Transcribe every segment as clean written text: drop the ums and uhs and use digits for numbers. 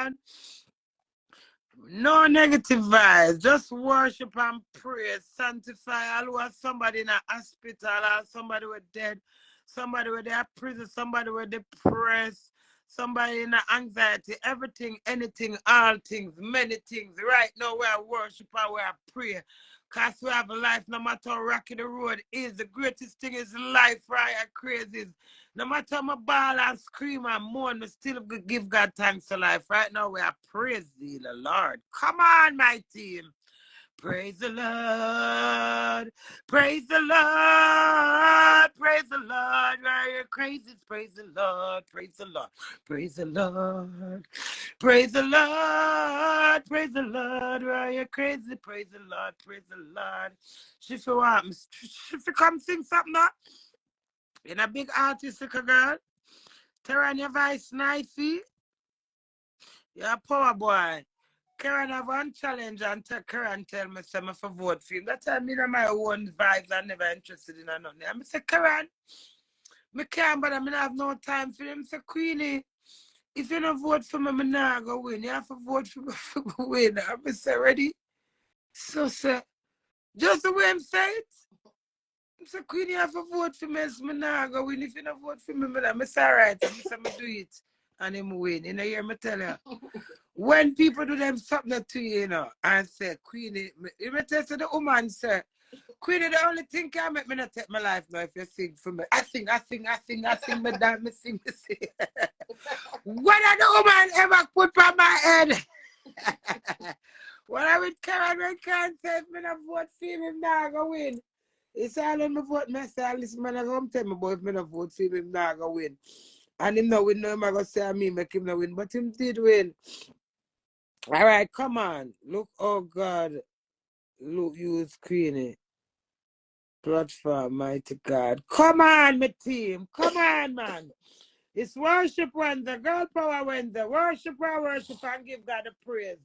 on. No negative vibes. Just worship and pray. Sanctify. All who have somebody in a hospital or somebody with dead, somebody with their prison, somebody with depressed, somebody in a anxiety, everything, anything, all things, many things. Right now we are worship and we are pray. Because we have a life, no matter how rocky the road is, the greatest thing is life, right? And crazy. No matter how I ball and scream and mourn, we still give God thanks for life. Right now, we are praising the Lord. Come on, my team. Praise the Lord. Praise the Lord. Praise the Lord. Why are you crazy? Praise the Lord. Praise the Lord. Praise the Lord. Praise the Lord. Praise the Lord. Why are you crazy? Praise the Lord. Praise the Lord. She feel what? She come sing something now? In a big artistic girl. Karen, your voice nicey. You're a power boy. Karen have one challenge and Karen tell me some for vote for him. That time me my own vibes I'm never interested in nothing. I say, Karen, me can't but I mean, have no time for him. Say, Queenie, if you don't vote for me, I'm not going to win. You have to vote for me to win. I say, ready? So say, just the way I'm saying it. So Queenie have to vote for me, so I'm not going to win. If you don't vote for me, I'm say, all right. I say, I do it. And him win. You know, hear me tell you. When people do them something to you, you know, and say, Queenie, you may tell the woman, say, Queenie, the only thing can make me not take my life now if you sing for me. I sing, me dance, me sing, me sing. What did the woman ever put on my head? When I with Karen, I can't say if me not vote for him, I'm not going to win. It's all on me vote, me say, listen, man, I come tell me, boy, if me not vote for him, I'm not going to win. And him not win, no, I'm going to say me, make him not win, but him did win. All right, come on. Look, oh God. Look, use Queenie. Platform, mighty God. Come on, my team. Come on, man. It's worship Wednesday, girl power Wednesday. Worship and give God the praise.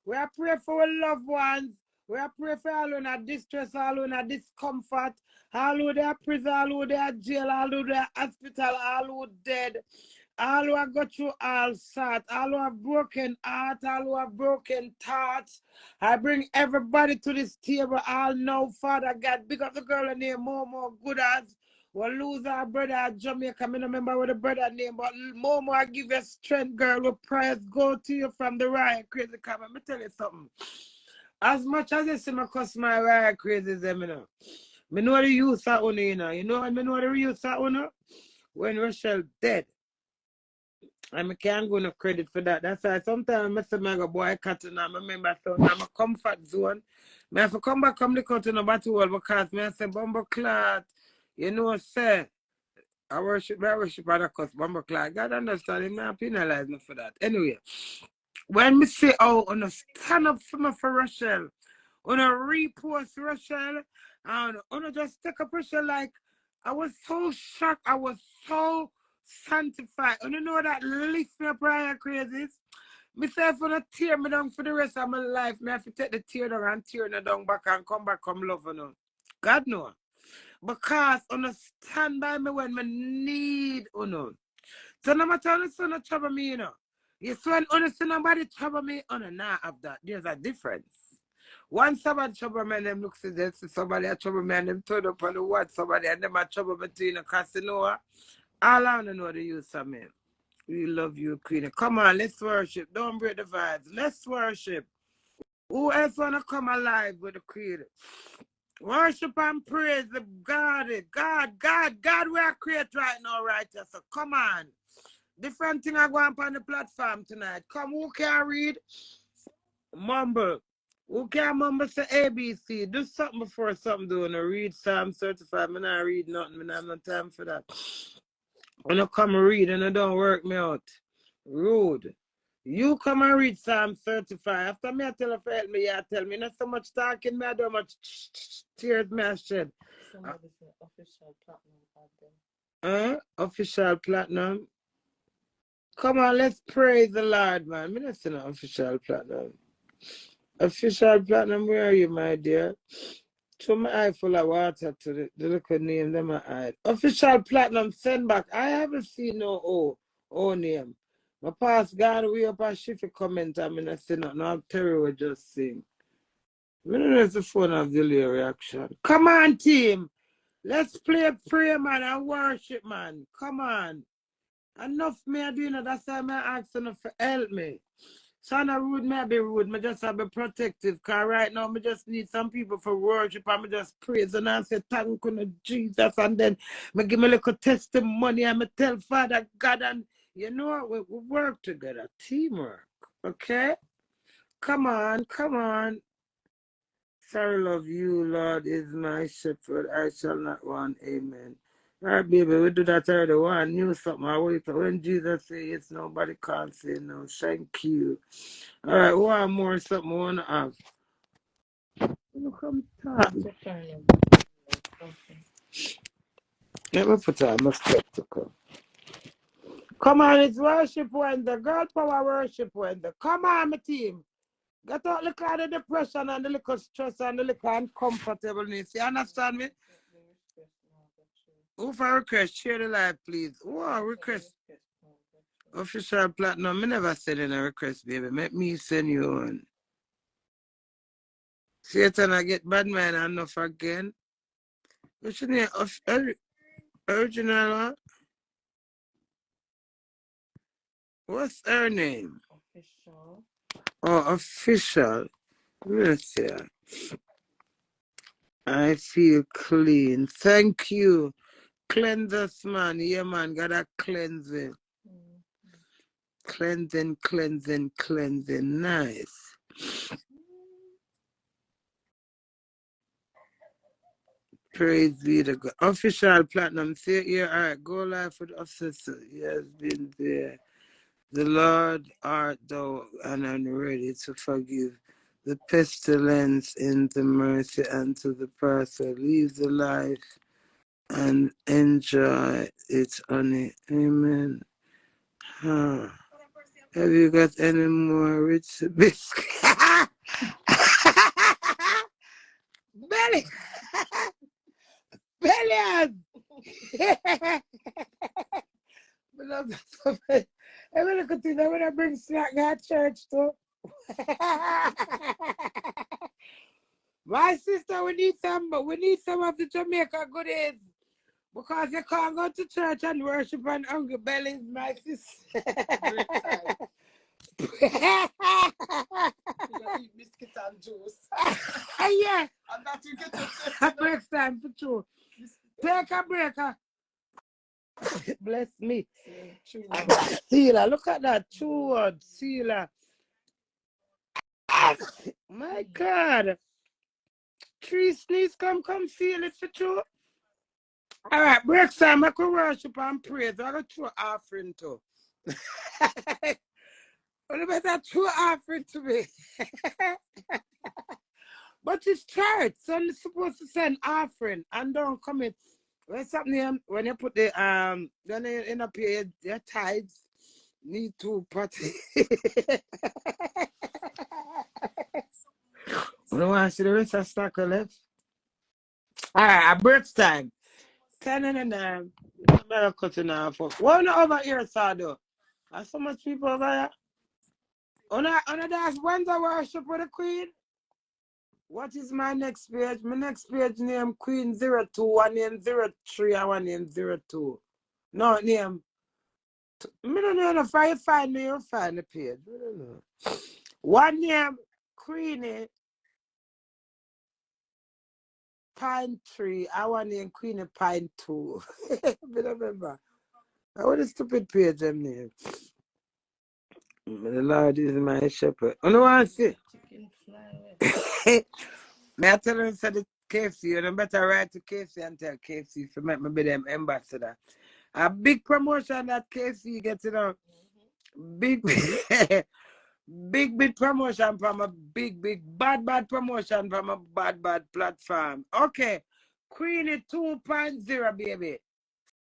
We are praying for our loved ones. We are praying for all who are distress, all who are discomfort, all who are prison, all who are jail, all who are hospital, all who are dead. All who have got through all sorts, all who have broken heart, all who have broken thoughts. I bring everybody to this table. All know, Father God, big up the girl named Momo Goodas. We'll lose our brother at Jamaica. I don't remember what the brother name, but Momo, I give you strength, girl. With prayers go to you from the riot crazy camera. Let me tell you something. As much as I see my customer riot crazy, them, you know. I know the youth are on, you know. You know, I know the youth are on when Rochelle dead. I can't go no credit for that. That's why sometimes I say I go boycott and I remember so I'm a comfort zone. I have to come back come the country no battle because I say Bumble Clot, you know, say I worship other cause Bumble Clot. God understand him, not penalize me for that. Anyway, when me say on a stand up for me for Rochelle, on a repost Rochelle, and on a just take a Rochelle like I was so shocked, I was so sanctified. And you know that lift me up right crazy. Myself wanna tear me down for the rest of my life. Me have to take the tear down and tear me down back and come back, come love you know. God know. Because stand by me when me need you know. So no matter how the son trouble me, you know. You see when honestly nobody trouble me, nah have that. There's a difference. Once somebody trouble me and them look at this, somebody a trouble me and them turn up on the what somebody and them a trouble me too, you know, cause you know what? All I want to know the use of me. We love you, Queenie. Come on, let's worship. Don't break the vibes. Let's worship. Who else want to come alive with the Queenie? Worship and praise the God. God, we are create right now, right? So come on. Different thing I go on the platform tonight. Come, who can read? Mumble. Who can mumble say ABC? Do something before something doing. Read Psalm 35. I'm not read nothing. I have no time for that. When you come and read and you don't work me out. Rude. You come and read Psalm 35. After me, I tell you to help me, you tell me. Not so much talking, me, I don't much tears me I shed. Somebody say official platinum. Official platinum. Come on, let's praise the Lord, man. Me not say no official platinum. Official platinum, where are you, my dear? Throw my eye full of water to the little name, them my eye. Official platinum, send back. I haven't seen no O name. My past gone away up a shift comment. I mean, I say nothing. I'm Terry will just sing. I don't know if the phone have delay reaction. Come on, team. Let's play prayer, man, and worship, man. Come on. Enough me I doing it. That's why I'm asking them for help me. So I'm not rude, me I be rude. Me just have to be protective. Because right now, me just need some people for worship. And me just praise and I say, thank you, Jesus. And then me give me a little testimony. And me tell Father God. And you know, we work together. Teamwork. Okay? Come on, come on. Sorry, love you, Lord, is my shepherd. I shall not want. Amen. All right, baby, we do that already. One knew something. I wait. When Jesus says yes, nobody can't say no. Thank you. All right, one more something I want to ask. Look, I'm tired. Let me put on my spectacle. Come on, it's worship when the girl power worship when the come on, my team. Get out the kind of depression and the little stress and the little uncomfortableness. You understand me? Who for request? Share the live, please. Who request? Official platinum. I never send in a request, baby. Make me send you one. Satan, I get bad man enough again. What's your name? Original one? What's her name? Official. Oh, official. Let's see. I feel clean. Thank you. Cleanse us, man. Yeah, man. Gotta cleanse it. Cleansing, cleansing, cleansing. Nice. Praise be to God. Official platinum. Say it here. All right. Go live for the officer. He has been there. The Lord art thou, and I'm ready to forgive the pestilence in the mercy and to the pastor. Leave the life and enjoy it on it. Amen. Huh. Have you got any more rich biscuits? Belly! Belly! I'm going to continue when I bring snack at church too. My sister, we need some of the Jamaica goodies. Because you can't go to church and worship on hungry bellies, my sister. You eat biscuits and juice. Yeah. And that you get a break time for true. Take a break. Bless me. Sealer, look at that. True word, sealer. My God. Three sneeze come seal it for true. All right, break time. I could worship and praise. I got throw offering too. What about that true offering to me? But it's church, so you're supposed to send offering and don't come in. When something when you put the then you end up your tithes, need to party. You don't want to see the rest of stock left? Alright, break time. 10 and 9. Better cutting off. One over here, Sado. There's so much people over here. On that's Wednesday worship with the Queen. What is my next page? My next page name Queen 02, one name 03, and one name 02. No, name. I don't know if I find me, you'll find the page. I don't know. One name Queenie Pine 3, and one name Queenie Pine 2. I remember. I want a stupid page, them name. The Lord is my shepherd. You know what I say? May I tell them said the KFC, you know, better write to KFC and tell KFC to make me be them ambassador. A big promotion that KFC gets, you know. Big, big promotion from a big, bad promotion from a bad platform. Okay. Queenie 2.0, baby.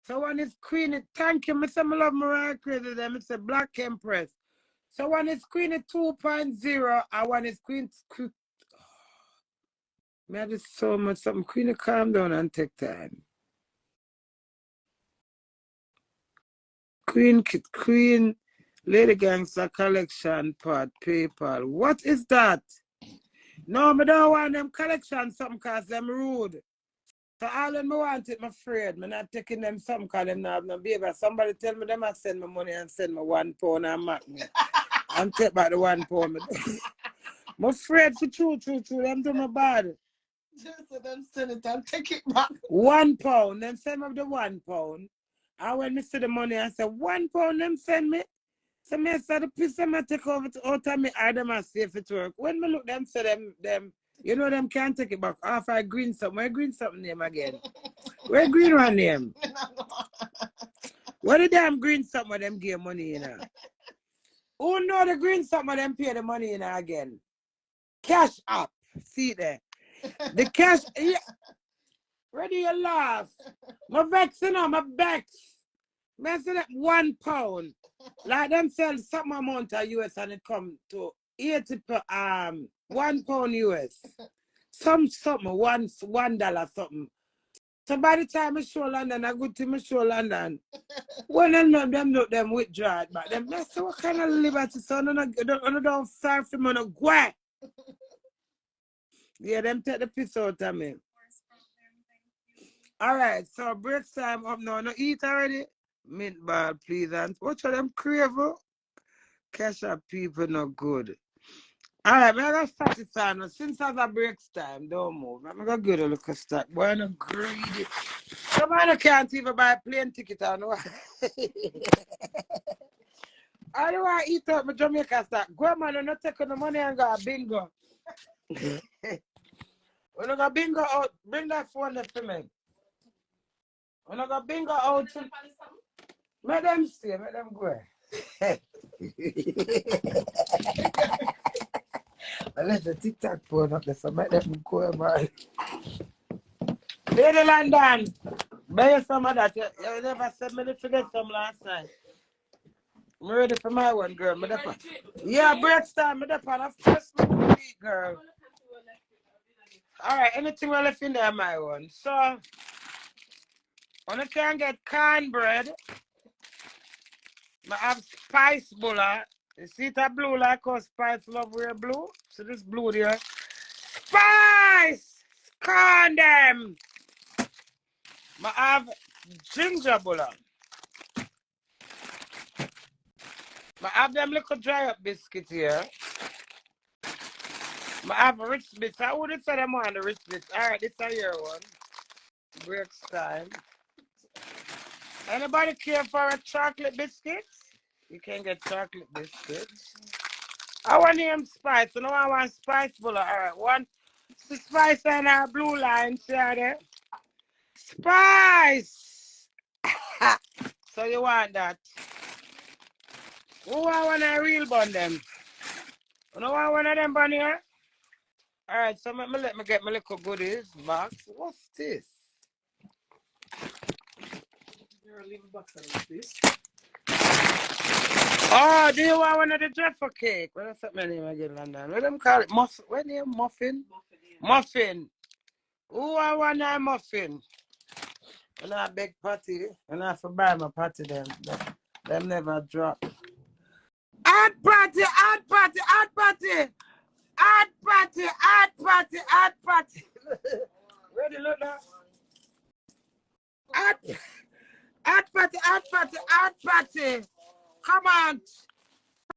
So one is Queenie, thank you, Mr. I love Mariah Crazy, Mr. Black Empress. So one is Queenie 2.0 and one is Queen. Man, there's so much something. Queenie, calm down and take time. Queen, Lady Gangster collection part, PayPal. What is that? No, I don't want them collection something cause them rude. So all when I want it, I'm afraid. I'm not taking them something cause them not have no baby. Somebody tell me them I send me money and send me £1 and mark me. And take back the £1. I'm afraid for true. Them do my bad. Just so them send it and take it back. £1. Them send me the £1. And when I see the money, I say £1 them send me. So I said the piece them I take over to out of me, I them and safe it work. When me look them say them, you know them can't take it back. After I green something, where green something name again? Where green one name? What the damn green something where them give money in? Who know the green something where them pay the money in again? Cash up. See there. The cash, yeah. Ready you laugh. My vex, you know, my vex. I say that £1. Like them sell some amount of US and it come to 80 per £1 US. Something, $1 something. So by the time I show London, I go to I show London. When I know them look them withdraw it back. Them say what kind of liberty son I don't serve for me no go. Yeah, them take the piss out of me. Alright, so break time up now. No eat already? Mint ball, please. And watch how them crave. Cash up people not good. Alright, I'm gonna start it on. Since I have breaks time, don't move. I'm gonna go to look a stack. Boy, I'm not greedy. Somebody can't even buy a plane ticket or no. I don't want to eat up my Jamaica stack. Go man, I'm not taking the money and go a bingo. When I go bingo out, bring that phone there for me. When I go bingo out, let them stay, let them go. I let the TikTok phone up there, so make them go, man. Lady London, buy some of that. You never said me to forget some last night. I'm ready for my one, girl. Yeah, break time. I'm on a first week, girl. Alright, anything well left in there, my one. So, when I can get cornbread, I have spice bulla. You see that blue like how Spice love wear blue? So this blue there. Spice! Corn them! I have ginger bulla. I have them little dry up biscuits here. I have rich bits. I wouldn't say them on the rich bits. Alright, this is your one. Breaks time. Anybody care for a chocolate biscuit? You can get chocolate biscuits. I want name Spice. You know I want Spice bulla. Alright, one Spice and a blue line. See how there? Spice! So you want that? Who want a real bun them? You know want one of them bun here? Alright, so let me get my little goodies box. What's this? Oh, do you want one of the Jaffa cake? What's that name again, London? What them call it? What name? Muffin? Muffin. Who want one of muffin? When I beg patty, when I have to buy my patty, them never drop. Add party, add party, add party. Add party, add party, add party. Where do you look now? Add party, add party, add party. Come on.